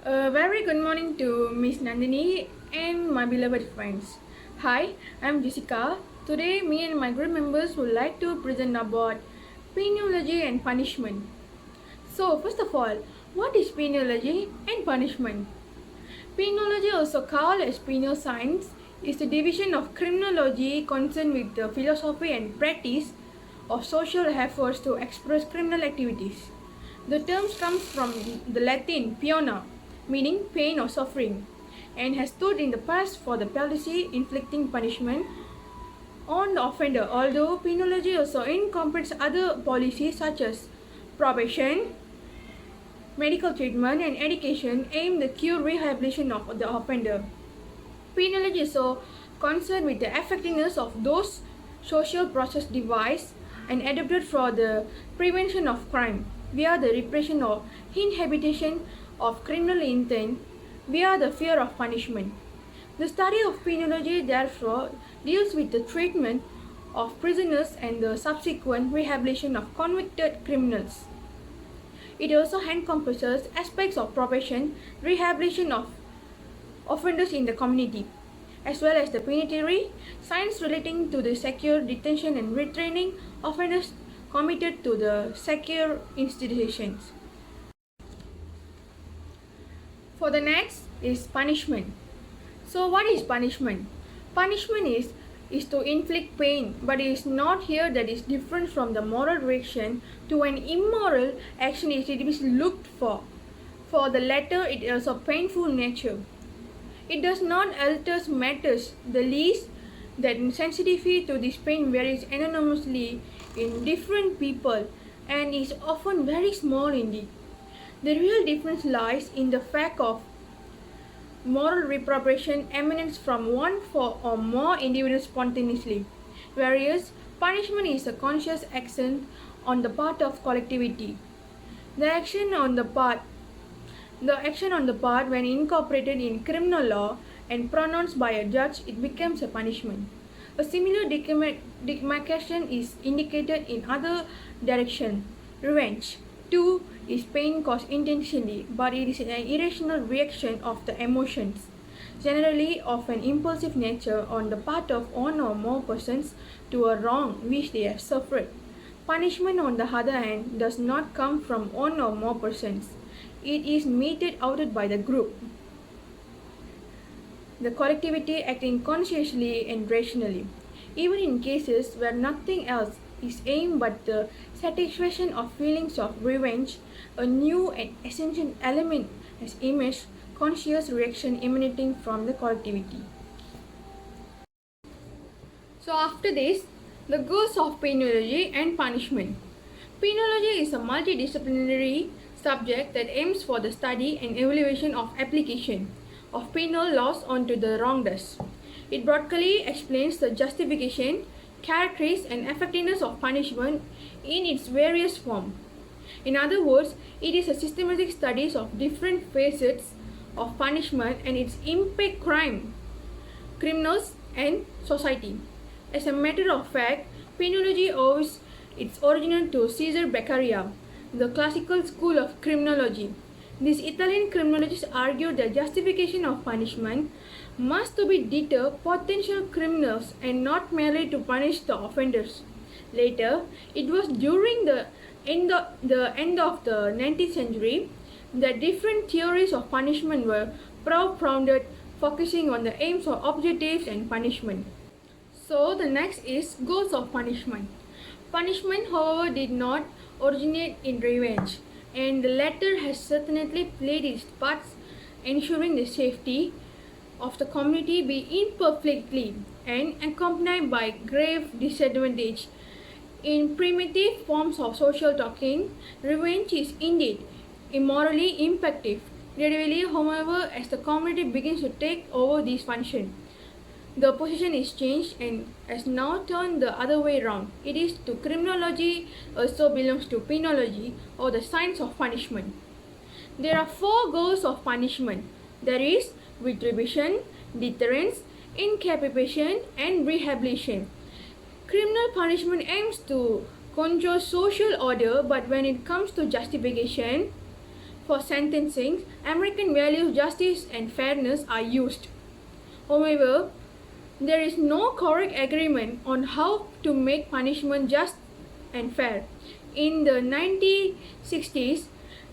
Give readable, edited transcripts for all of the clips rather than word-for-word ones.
A very good morning to Miss Nandini and my beloved friends. Hi, I'm Jessica. Today, me and my group members would like to present about penology and punishment. So, first of all, what is penology and punishment? Penology, also called as penal science, is the division of criminology concerned with the philosophy and practice of social efforts to express criminal activities. The term comes from the Latin piona, meaning pain or suffering, and has stood in the past for the policy inflicting punishment on the offender, although penology also incorporates other policies such as probation, medical treatment, and education aimed at cure rehabilitation of the offender. Penology is so concerned with the effectiveness of those social process devised and adopted for the prevention of crime via the repression or inhibition of criminal intent via the fear of punishment. The study of penology therefore deals with the treatment of prisoners and the subsequent rehabilitation of convicted criminals. It also encompasses aspects of probation, rehabilitation of offenders in the community, as well as the penitentiary science relating to the secure detention and retraining offenders committed to the secure institutions. For the next is punishment. So what is punishment? Punishment is to inflict pain, but it is not here that is different from the moral reaction to an immoral action it is looked for. For the latter, it is of painful nature. It does not alter matters the least that sensitivity to this pain varies enormously in different people and is often very small indeed. The real difference lies in the fact of moral reprobation emanates from one or more individuals spontaneously, whereas punishment is a conscious action on the part of collectivity. The action on the part when incorporated in criminal law and pronounced by a judge, it becomes a punishment. A similar demarcation is indicated in other direction. Revenge, too, is pain caused intentionally, but it is an irrational reaction of the emotions, generally of an impulsive nature on the part of one or more persons to a wrong which they have suffered. Punishment, on the other hand, does not come from one or more persons. It is meted out by the group, the collectivity acting consciously and rationally. Even in cases where nothing else is aimed but the satisfaction of feelings of revenge, a new and essential element has emerged, conscious reaction emanating from the collectivity. So after this, the goals of penology and punishment. Penology is a multidisciplinary subject that aims for the study and evaluation of application of penal laws onto the wrongdoers. It broadly explains the justification, characteristics, and effectiveness of punishment in its various forms. In other words, it is a systematic study of different facets of punishment and its impact criminals, and society. As a matter of fact, penology owes its origin to Caesar Beccaria, the classical school of criminology. These Italian criminologists argued that justification of punishment must to be deter potential criminals and not merely to punish the offenders. Later, it was during the end of the 19th century that different theories of punishment were propounded, focusing on the aims or objectives and punishment. So the next is goals of punishment. Punishment, however, did not originate in revenge, and the latter has certainly played its part ensuring the safety of the community be imperfectly and accompanied by grave disadvantage. In primitive forms of social talking, revenge is indeed immorally impactive. Gradually, however, as the community begins to take over this function, the position is changed and has now turned the other way round. It is to criminology also belongs to penology or the science of punishment. There are four goals of punishment. There is retribution, deterrence, incapacitation, and rehabilitation. Criminal punishment aims to control social order, but when it comes to justification, For sentencing, American values, justice, and fairness are used. However, there is no correct agreement on how to make punishment just and fair. In the 1960s,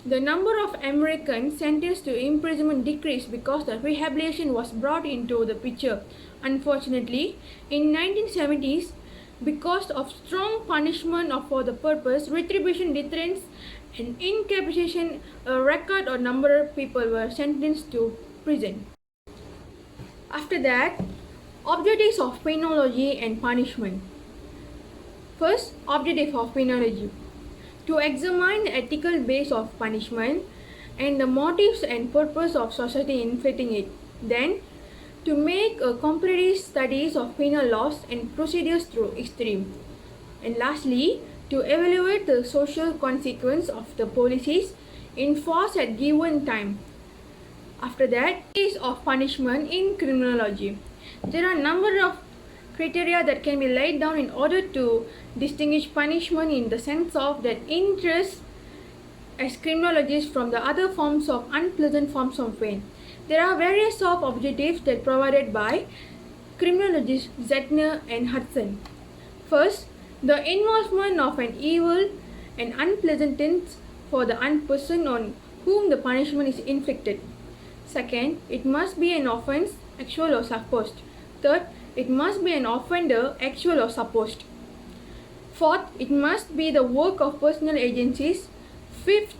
the number of Americans sentenced to imprisonment decreased because the rehabilitation was brought into the picture. Unfortunately, in 1970s, because of strong punishment for the purpose, retribution, deterrence, and incapacitation, a record or number of people were sentenced to prison. After that, objectives of penology and punishment. First, objective of penology: to examine the ethical base of punishment and the motives and purpose of society inflicting it. Then, to make a comparative studies of penal laws and procedures through history. And lastly, to evaluate the social consequence of the policies enforced at given time. After that, is of punishment in criminology. There are a number of criteria that can be laid down in order to distinguish punishment in the sense of that interest as criminologists from the other forms of unpleasant forms of pain. There are various of objectives that provided by criminologists Zettner and Hudson. First, the involvement of an evil and unpleasantness for the person on whom the punishment is inflicted. Second, it must be an offense, actual or supposed. Third, it must be an offender, actual or supposed. Fourth, it must be the work of personal agencies. Fifth,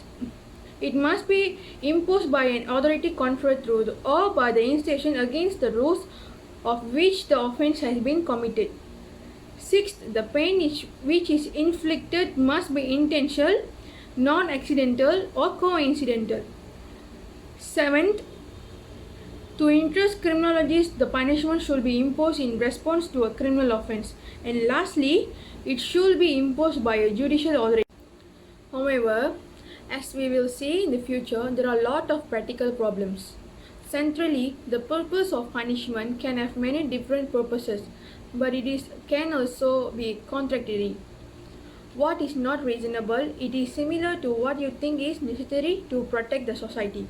it must be imposed by an authority conferred through or by the institution against the rules of which the offense has been committed. Sixth, the pain which is inflicted must be intentional, non-accidental or coincidental. Seventh, to interest criminologists, the punishment should be imposed in response to a criminal offense. And lastly, it should be imposed by a judicial authority. However, as we will see in the future, there are a lot of practical problems. Centrally, the purpose of punishment can have many different purposes, but can also be contradictory. What is not reasonable, it is similar to what you think is necessary to protect the society.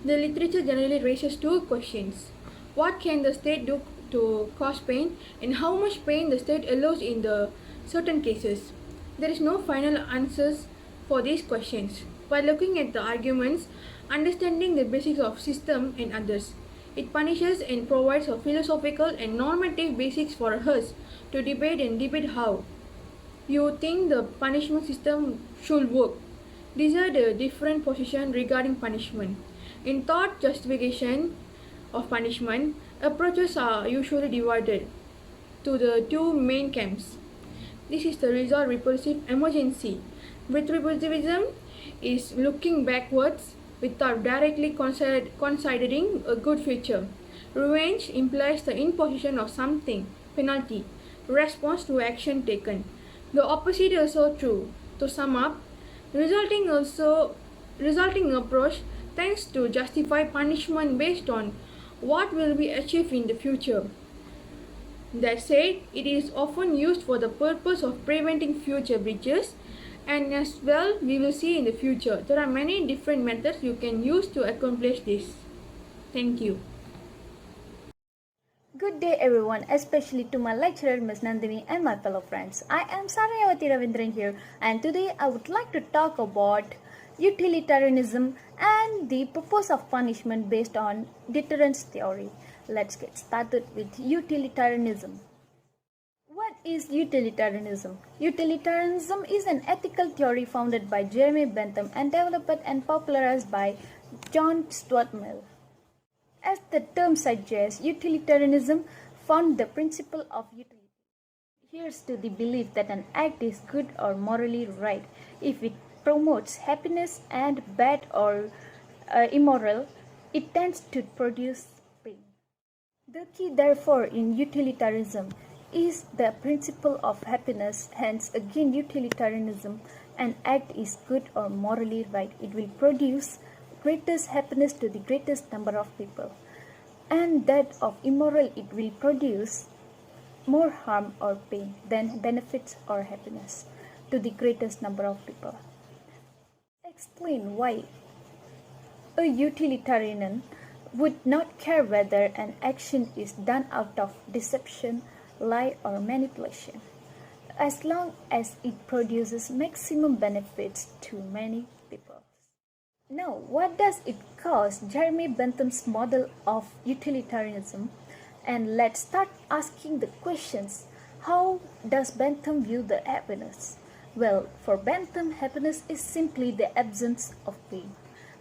The literature generally raises two questions. What can the state do to cause pain, and how much pain the state allows in the certain cases? There is no final answers for these questions. By looking at the arguments, understanding the basics of system and others, it punishes and provides a philosophical and normative basics for us to debate how you think the punishment system should work. These are the different positions regarding punishment. In thought justification of punishment, approaches are usually divided to the two main camps. This is the result repulsive emergency. Retributivism is looking backwards without directly considering a good future. Revenge implies the imposition of something, penalty, response to action taken. The opposite is also true. To sum up, resulting approach tends to justify punishment based on what will be achieved in the future. That said, it is often used for the purpose of preventing future breaches, and as well we will see in the future. There are many different methods you can use to accomplish this. Thank you. Good day everyone, especially to my lecturer Ms. Nandini and my fellow friends. I am Sarayavati Ravindran here, and today I would like to talk about utilitarianism and the purpose of punishment based on deterrence theory. Let's get started with utilitarianism. What is utilitarianism? Utilitarianism is an ethical theory founded by Jeremy Bentham and developed and popularized by John Stuart Mill. As the term suggests, utilitarianism found the principle of utility. It adheres to the belief that an act is good or morally right if it promotes happiness, and bad or immoral, it tends to produce pain. The key, therefore, in utilitarianism is the principle of happiness. Hence, again, utilitarianism, an act is good or morally right. It will produce greatest happiness to the greatest number of people, and that of immoral, it will produce more harm or pain than benefits or happiness to the greatest number of people. Explain why A utilitarian would not care whether an action is done out of deception, lie, or manipulation, as long as it produces maximum benefits to many people. Now, what does it cost Jeremy Bentham's model of utilitarianism? And let's start asking the questions. How does Bentham view the happiness? Well, for Bentham, happiness is simply the absence of pain.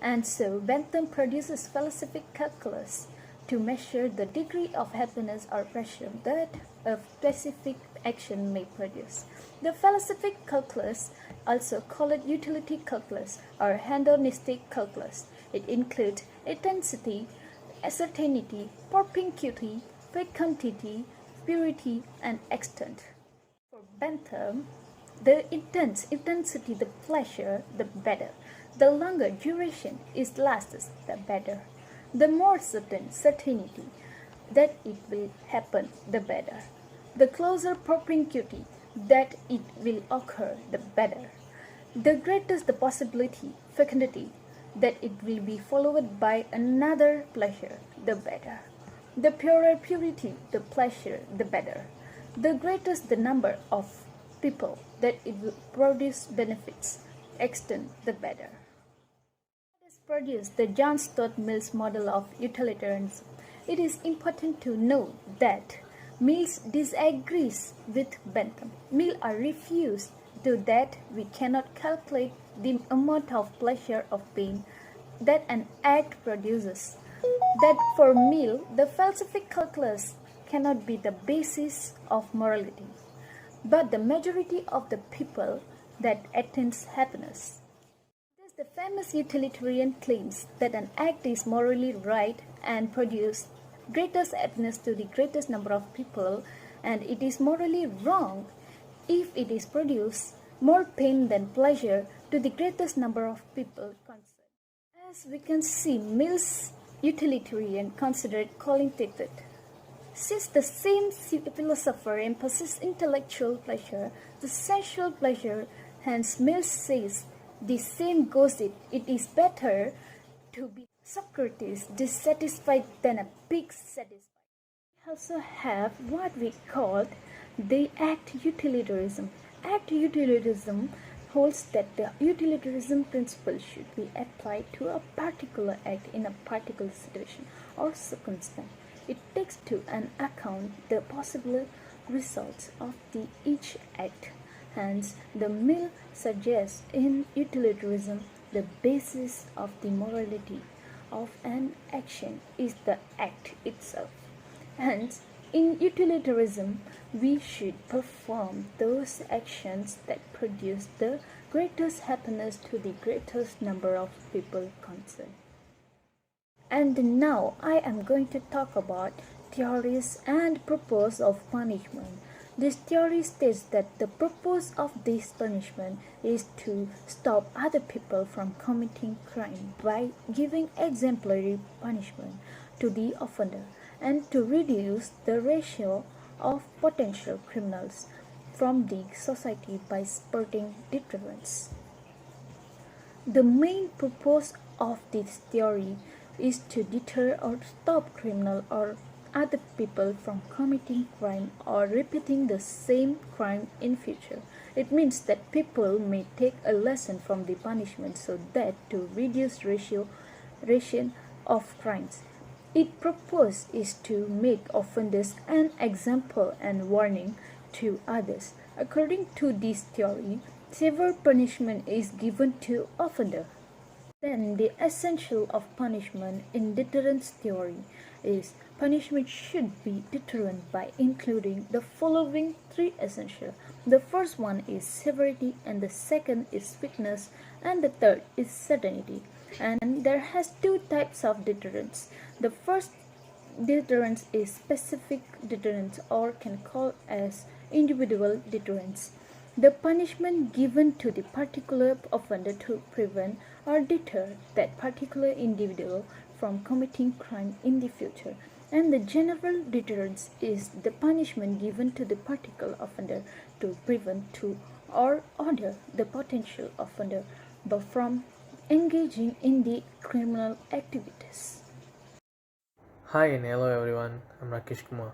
And so Bentham produces philosophic calculus to measure the degree of happiness or pleasure that a specific action may produce. The philosophic calculus, also called utility calculus or hedonistic calculus, it includes intensity, certainty, propinquity, fecundity, purity, and extent. For Bentham, the intensity, the pleasure, the better. The longer duration is lasts, the better. The more certainty that it will happen, the better. The closer propinquity that it will occur, the better. The greater the possibility, fecundity, that it will be followed by another pleasure, the better. The purer purity, the pleasure, the better. The greatest the number of people that it will produce benefits, extent, the better. Let us produce the John Stuart Mill's model of utilitarianism. It is important to note that Mills disagrees with Bentham. Mill refused to that we cannot calculate the amount of pleasure or pain that an act produces. That for Mill, the philosophic calculus cannot be the basis of morality, but the majority of the people that attains happiness. Thus, the famous utilitarian claims that an act is morally right and produces greatest happiness to the greatest number of people, and it is morally wrong if it is produce more pain than pleasure to the greatest number of people concerned. As we can see, Mill's utilitarian considered qualitative. Since the same philosopher emphasizes intellectual pleasure, the sensual pleasure, hence Mill says the same gossip, it is better to be Socrates dissatisfied than a pig satisfied. We also have what we call the act utilitarianism. Act utilitarianism holds that the utilitarianism principle should be applied to a particular act in a particular situation or circumstance. It takes to an account the possible results of each act. Hence, the Mill suggests in utilitarianism the basis of the morality of an action is the act itself. Hence, in utilitarianism, we should perform those actions that produce the greatest happiness to the greatest number of people concerned. And now I am going to talk about theories and purpose of punishment. This theory states that the purpose of this punishment is to stop other people from committing crime by giving exemplary punishment to the offender and to reduce the ratio of potential criminals from the society by spurting deterrence. The main purpose of this theory is to deter or stop criminal or other people from committing crime or repeating the same crime in future. It means that people may take a lesson from the punishment so that to reduce ration of crimes. Its purpose is to make offenders an example and warning to others. According to this theory, severe punishment is given to offender. Then the essential of punishment in deterrence theory is punishment should be deterrent by including the following three essential. The first one is severity, and the second is fitness, and the third is certainty. And there has two types of deterrence. The first deterrence is specific deterrence or can call as individual deterrence. The punishment given to the particular offender to prevent or deter that particular individual from committing crime in the future. And the general deterrence is the punishment given to the particular offender to prevent to or order the potential offender from engaging in the criminal activities. Hi and hello everyone, I'm Rakesh Kumar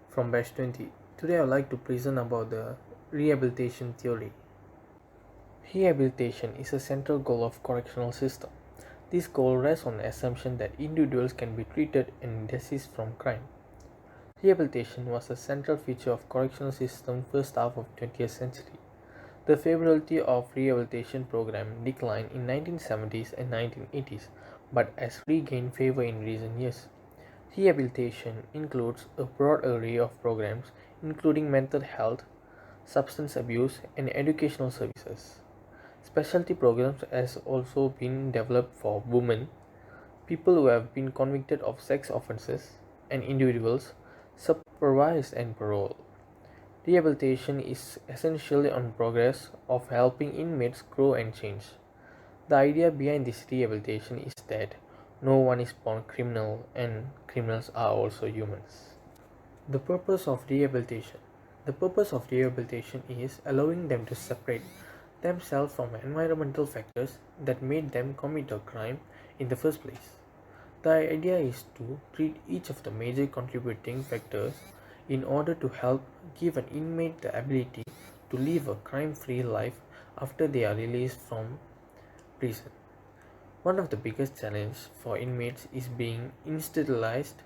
from Batch 20. Today I would like to present about the rehabilitation theory. Rehabilitation is a central goal of correctional system. This goal rests on the assumption that individuals can be treated and desist from crime. Rehabilitation was a central feature of correctional system first half of 20th century. The favorability of rehabilitation program declined in 1970s and 1980s, but has regained favor in recent years. Rehabilitation includes a broad array of programs including mental health, substance abuse, and educational services. Specialty programs has also been developed for women, people who have been convicted of sex offenses, and individuals supervised and paroled. Rehabilitation is essentially on progress of helping inmates grow and change. The idea behind this rehabilitation is that no one is born criminal and criminals are also humans. The purpose of rehabilitation. The purpose of rehabilitation is allowing them to separate themselves from environmental factors that made them commit a crime in the first place. The idea is to treat each of the major contributing factors in order to help give an inmate the ability to live a crime free life after they are released from prison. One of the biggest challenges for inmates is being institutionalized,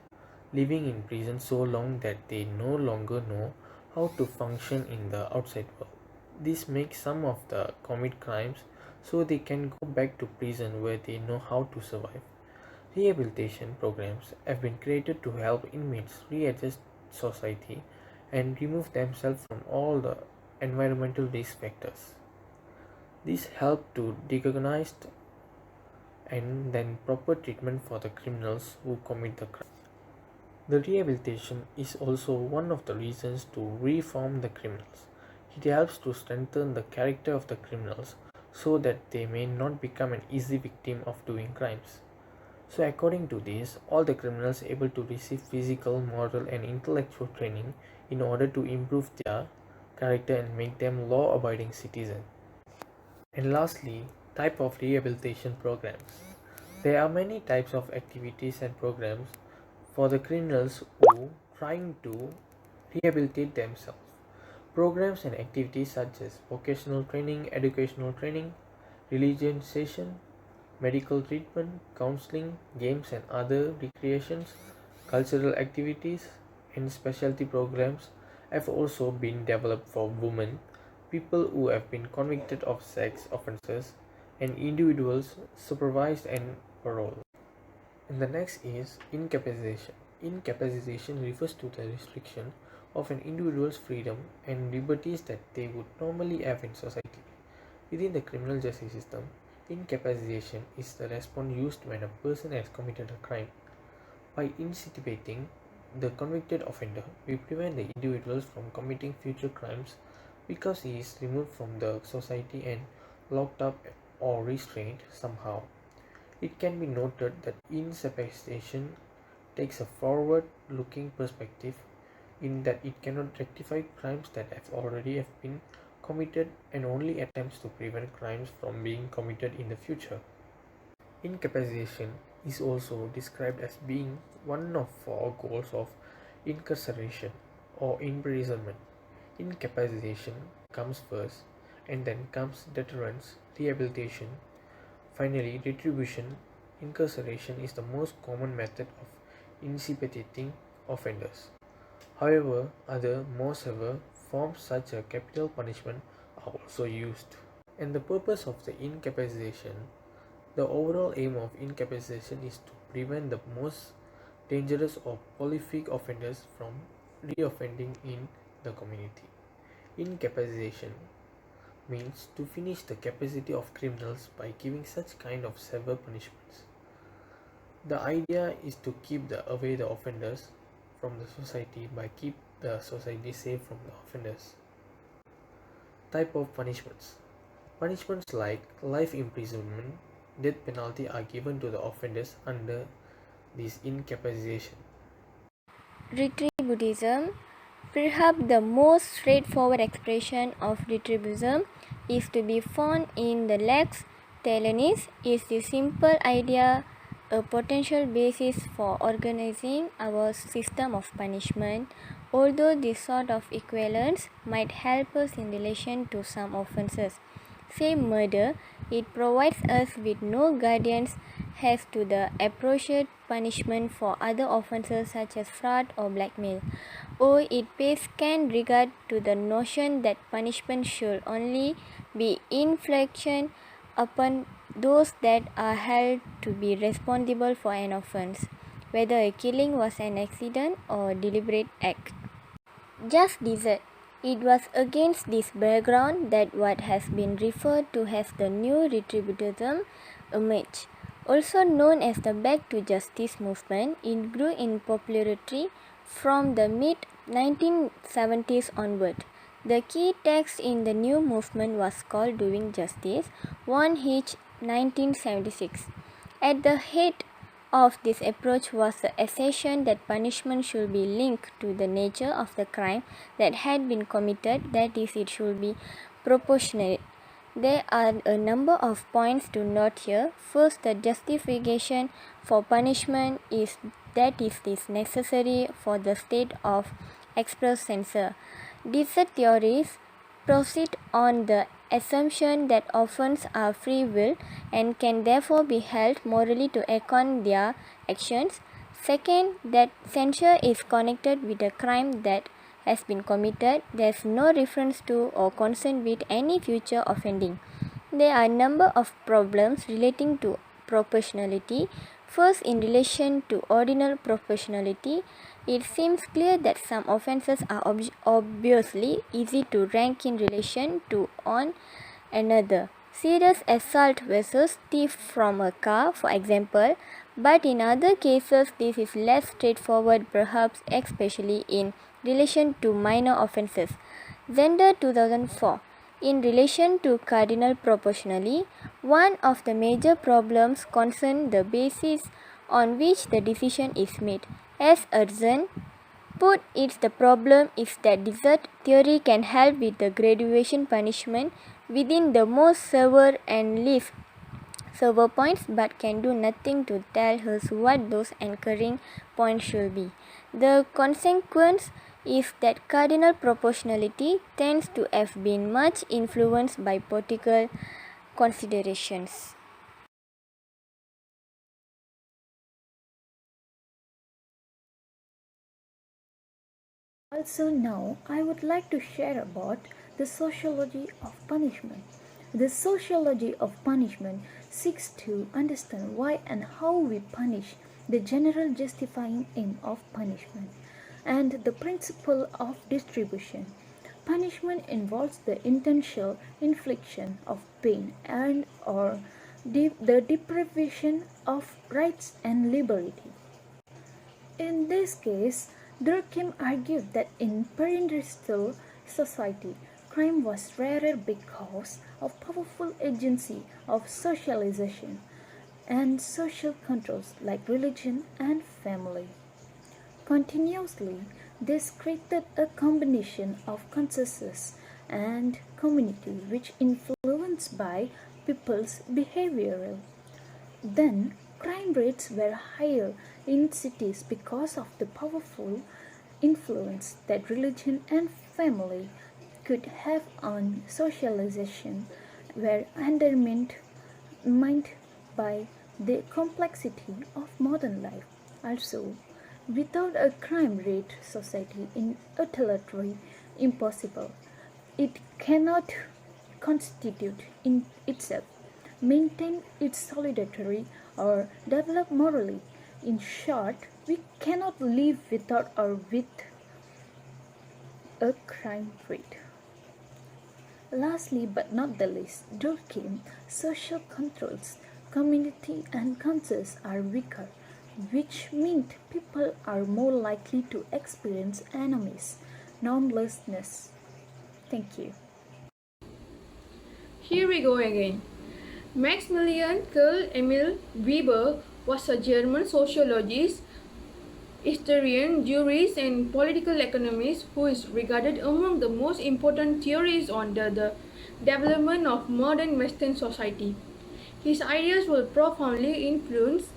living in prison so long that they no longer know how to function in the outside world. This makes some of the commit crimes so they can go back to prison where they know how to survive. Rehabilitation programs have been created to help inmates readjust society and remove themselves from all the environmental risk factors. This help to recognize and then proper treatment for the criminals who commit the crime. The rehabilitation is also one of the reasons to reform the criminals. It helps to strengthen the character of the criminals so that they may not become an easy victim of doing crimes. So according to this, all the criminals able to receive physical, moral and intellectual training in order to improve their character and make them law-abiding citizens. And lastly, type of rehabilitation programs. There are many types of activities and programs for the criminals who trying to rehabilitate themselves. Programs and activities such as vocational training, educational training, religion session, medical treatment, counseling, games and other recreations, cultural activities, and specialty programs have also been developed for women, people who have been convicted of sex offenses, and individuals supervised and paroled. And the next is incapacitation. Incapacitation refers to the restriction of an individual's freedom and liberties that they would normally have in society. Within the criminal justice system, incapacitation is the response used when a person has committed a crime. By incapacitating the convicted offender, we prevent the individuals from committing future crimes because he is removed from the society and locked up or restrained somehow. It can be noted that incapacitation takes a forward-looking perspective in that it cannot rectify crimes that have been committed and only attempts to prevent crimes from being committed in the future. Incapacitation is also described as being one of four goals of incarceration or imprisonment. Incapacitation comes first, and then comes deterrence, rehabilitation, finally retribution. Incarceration is the most common method of incapacitating offenders. However, other more severe forms such as capital punishment are also used. And the purpose of the incapacitation, the overall aim of incapacitation is to prevent the most dangerous or prolific offenders from reoffending in the community. Incapacitation means to finish the capacity of criminals by giving such kind of severe punishments. The idea is to keep away the offenders from the society by keep the society safe from the offenders. Type of punishments. Punishments like life imprisonment, death penalty are given to the offenders under this incapacitation. Retributism. Perhaps the most straightforward expression of retributism is to be found in the lex Telenis is the simple idea, a potential basis for organizing our system of punishment, although this sort of equivalence might help us in relation to some offences. Say murder, it provides us with no guidance as to the appropriate punishment for other offences such as fraud or blackmail, or it pays scant regard to the notion that punishment should only be infliction upon those that are held to be responsible for an offence, whether a killing was an accident or deliberate act. Just desert. It was against this background that what has been referred to as the new retributism emerged. Also known as the Back to Justice movement, it grew in popularity from the mid 1970s onward. The key text in the new movement was called Doing Justice, 1H 1976. At the head of this approach was the assertion that punishment should be linked to the nature of the crime that had been committed, that is, it should be proportionate. There are a number of points to note here. First, the justification for punishment is that it is necessary for the state of express censure. These theories proceed on the assumption that offences are free will and can therefore be held morally to account their actions. Second, that censure is connected with a crime that has been committed. There is no reference to or concern with any future offending. There are a number of problems relating to proportionality. First, in relation to ordinal proportionality, it seems clear that some offences are obviously easy to rank in relation to on another. Serious assault versus thief from a car, for example, but in other cases this is less straightforward, perhaps especially in relation to minor offences. Zender 2004. In relation to cardinal proportionality, one of the major problems concerns the basis on which the decision is made. As Erzan put it, the problem is that desert theory can help with the graduation punishment within the most severe and least severe points, but can do nothing to tell us what those anchoring points should be. The consequence is that cardinal proportionality tends to have been much influenced by political considerations. Also, now I would like to share about the sociology of punishment. The sociology of punishment seeks to understand why and how we punish, the general justifying aim of punishment, and the principle of distribution. Punishment involves the intentional infliction of pain and or the deprivation of rights and liberty. In this case, Durkheim argued that in pre-industrial society, crime was rarer because of powerful agency of socialization and social controls like religion and family. Continuously, this created a combination of consensus and community which influenced by people's behavioral. Then, crime rates were higher in cities because of the powerful influence that religion and family could have on socialization, were undermined by the complexity of modern life. Also, without a crime rate society in utterly impossible, it cannot constitute in itself, maintain its solidarity, or develop morally. In short, we cannot live without or with a crime rate. Lastly but not the least, Durkheim, social controls, community and consensus are weaker, which means people are more likely to experience enemies, normlessness. Thank you. Here we go again. Maximilian Karl Emil Weber was a German sociologist, historian, jurist, and political economist who is regarded among the most important theories on the development of modern Western society. His ideas will profoundly influence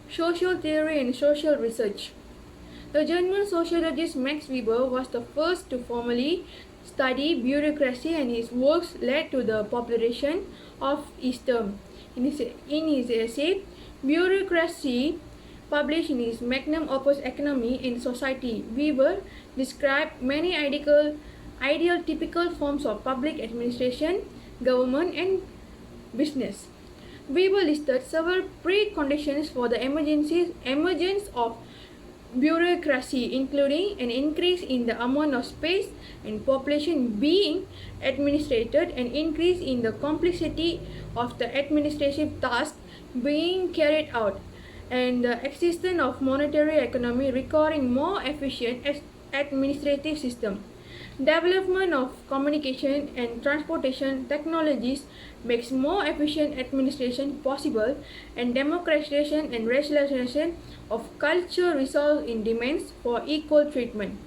social theory and social research. The German sociologist Max Weber was the first to formally study bureaucracy, and his works led to the popularization of his term. In his essay, Bureaucracy, published in his magnum opus Economy and Society, Weber described many ideal typical forms of public administration, government, and business. Weber listed several preconditions for the emergence of bureaucracy, including an increase in the amount of space and population being administrated, an increase in the complexity of the administrative tasks being carried out, and the existence of monetary economy requiring more efficient administrative system. Development of communication and transportation technologies makes more efficient administration possible, and democratization and rationalization of culture result in demands for equal treatment.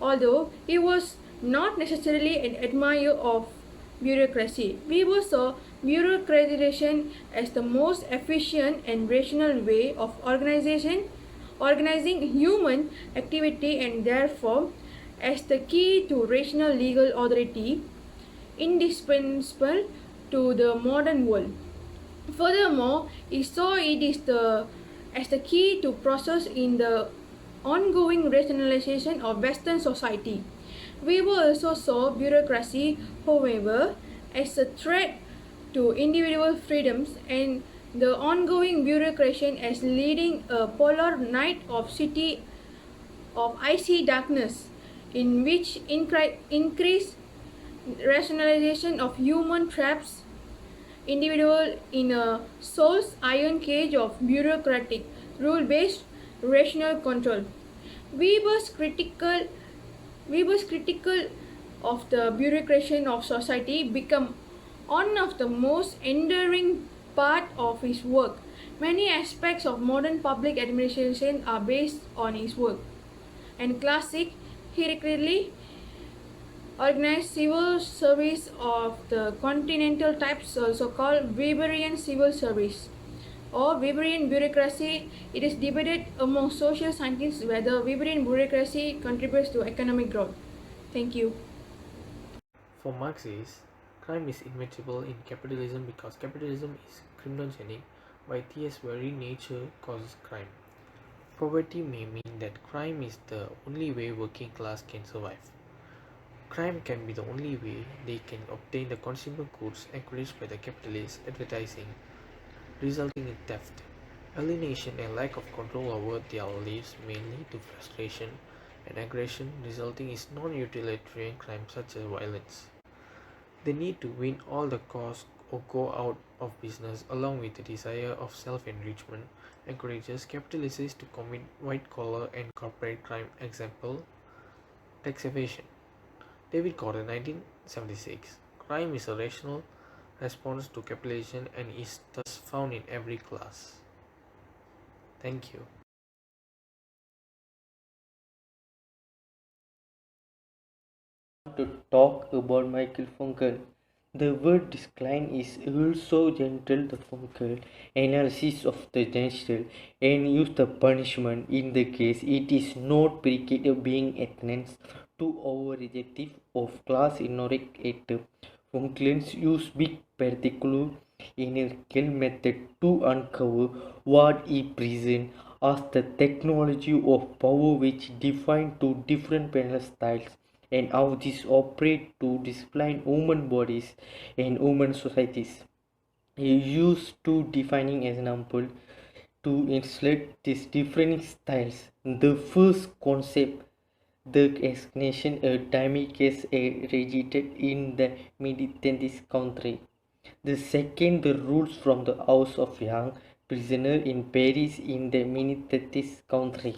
Although he was not necessarily an admirer of bureaucracy, Weber saw bureaucratization as the most efficient and rational way of organizing human activity, and therefore as the key to rational legal authority indispensable to the modern world. Furthermore, he saw it as the key to process in the ongoing rationalization of Western society. Weber also saw bureaucracy, however, as a threat to individual freedoms, and the ongoing bureaucracy as leading a polar night of city of icy darkness, in which increased rationalization of human traps individual in a soul's iron cage of bureaucratic, rule-based rational control. Weber's critical Weber's critical of the bureaucracy of society become one of the most enduring part of his work. Many aspects of modern public administration are based on his work. And classic, hierarchically organized civil service of the continental types, also called Weberian civil service or Weberian bureaucracy. It is debated among social scientists whether Weberian bureaucracy contributes to economic growth. Thank you. For Marxists, crime is inevitable in capitalism because capitalism is criminogenic by its very nature causes crime. Poverty may mean that crime is the only way working class can survive. Crime can be the only way they can obtain the consumer goods encouraged by the capitalist advertising, resulting in theft, alienation, and lack of control over their lives may lead to frustration and aggression, resulting in non-utilitarian crimes such as violence. The need to win all the costs or go out of business, along with the desire of self-enrichment, encourages capitalists to commit white-collar and corporate crime. Example: tax evasion. David Gordon, 1976. Crime is a rational response to capitalism and is thus found in every class. Thank you. To talk about Michael Funkel. The word decline is also gentle. The Funkel analysis of the natural and use the punishment. In the case, it is not predicated being attendance to our rejective of class ignorant at Funkel's use big particular analytical method to uncover what is present as the technology of power which define two different penal styles and how this operate to discipline human bodies and human societies. He used two defining examples to illustrate these different styles. The first concept, the explanation a dynamic case registered in the mid-20th country. The second, the rules from the House of Young prisoner in Paris in the mid-30th country.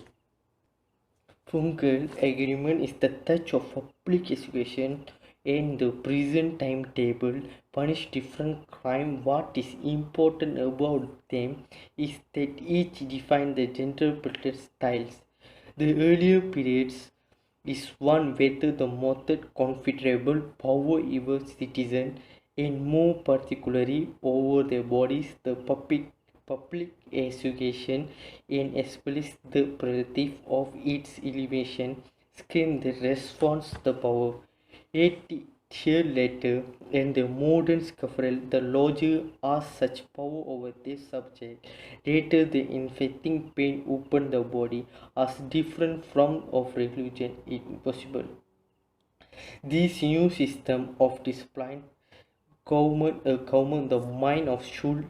Fungal agreement is the touch of public education and the prison timetable punish different crime. What is important about them is that each define the general styles. The earlier periods is one whether the method confederable power over citizen and more particularly over their bodies. The public education and especially the prerogative of its elevation scream the response the power. 8 years later, in the modern scaffold, the lawyer has such power over this subject. Later, the infecting pain open the body as different from of religion is possible. This new system of discipline government the mind of school,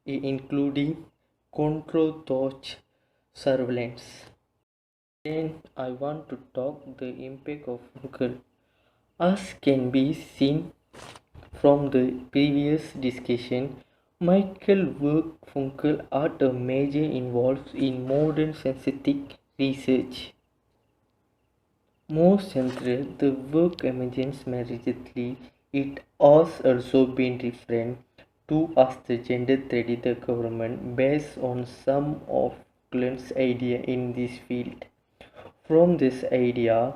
including control thought surveillance. Then I want to talk the impact of Google. As can be seen from the previous discussion, Michael work Funkel are a major involved in modern synthetic research. More central, the work emergence immediately, it has also been referred to as the gender theory the government based on some of Glen's idea in this field. From this idea,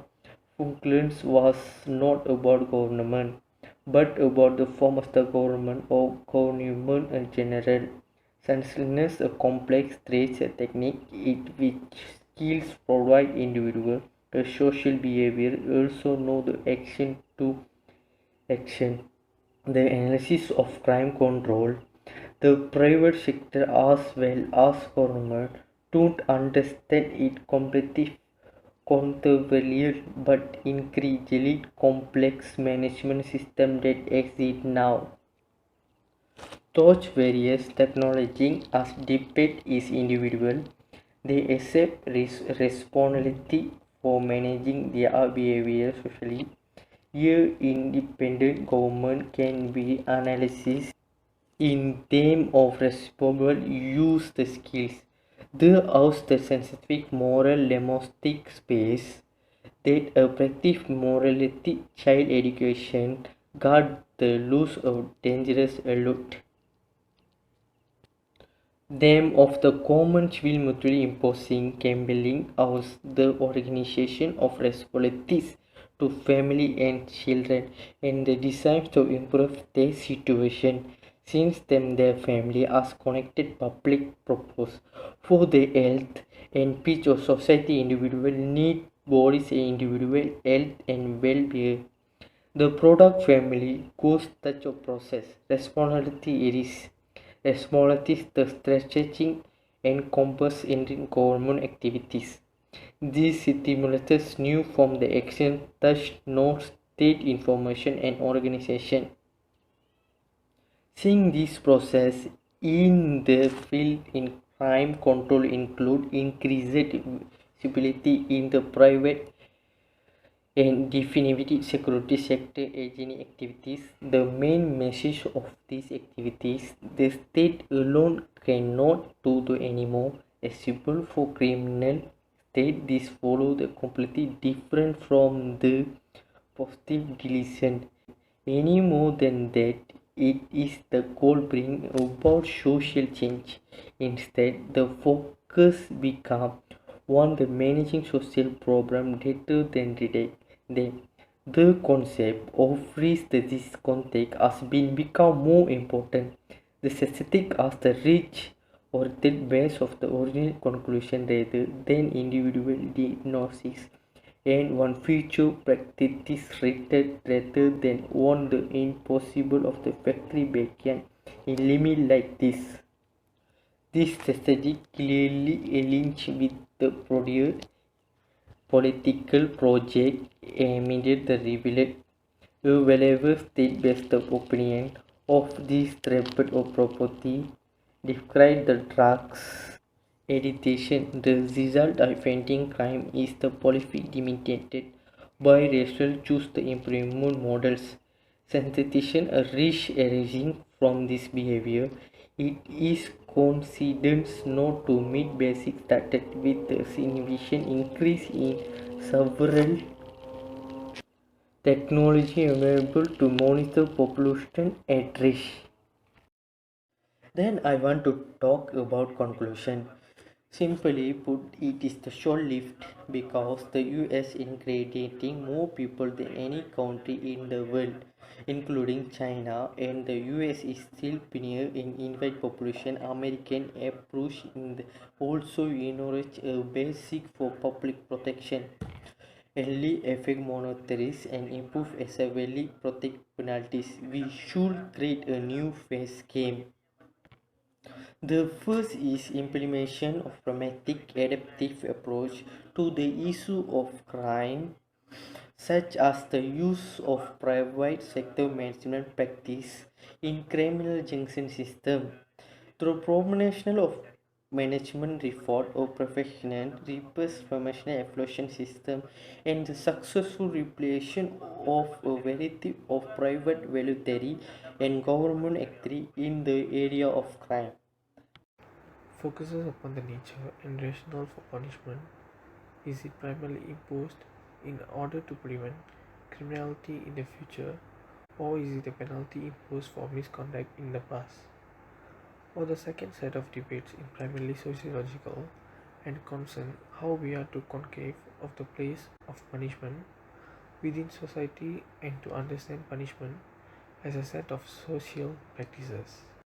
Falklands was not about government, but about the form of the government or government in general. Senselessness, a complex trace technique it which skills provide individual a social behavior, also know the action to action. The analysis of crime control, the private sector as well as government don't understand it completely controversial but increasingly complex management system that exist now. Those various technologies as debate is individual, they accept responsibility for managing their behavior socially. Here independent government can be analysis in terms of responsible use the skills. There is the sensitive moral democratic space that a practice morality child education guard the loose of dangerous alert them of the common civil mutually imposing gambling as the organization of responsibilities to family and children and the desire to improve their situation since them their family as connected public purpose for the health and peace of society individual need bodies and individual health and well-being. The product family goes such a process. Responsibility is responsibilities the stretching encompass in government activities. These stimulus new from the action touch no state information and organization. Seeing this process in the field in crime control include increased visibility in the private and definitive security sector agent activities. The main message of these activities, the state alone cannot do anymore. Accessible for criminal state, this follow the completely different from the positive deletion. Any more than that, it is the goal bring about social change. Instead, the focus become one the managing social problem rather than them. The concept of risk this context has been become more important. The statistic as the reach or the base of the original conclusion rather than individual diagnosis and one future practice rated rather than one the impossible of the factory bacon in limit like this. This strategy clearly aligns with the political project aimed at the revealed a valuable state-based opinion of this threat of property describe the drugs editation. The result of preventing crime is the policy demonstrated by racial choose the improvement models. Sensitization a risk arising from this behavior. It is considered not to meet basic started with the significant increase in several technology available to monitor population at risk. Then I want to talk about conclusion. Simply put, it is the short lived because the US is creating more people than any country in the world, including China, and the US is still pioneer in infant population. American approach also encourage a basic for public protection, only effect monetaries and improve as a value protect penalties. We should create a new face game. The first is implementation of pragmatic adaptive approach to the issue of crime, such as the use of private sector management practice in criminal justice system. Through promotion of management reform of professional reverse promotional evaluation system and the successful replacement of a variety of private voluntary and government actors in the area of crime. Focuses upon the nature and rationale for punishment. Is it primarily imposed in order to prevent criminality in the future, or is it a penalty imposed for misconduct in the past? Or the second set of debates is primarily sociological and concern how we are to conceive of the place of punishment within society and to understand punishment as a set of social practices.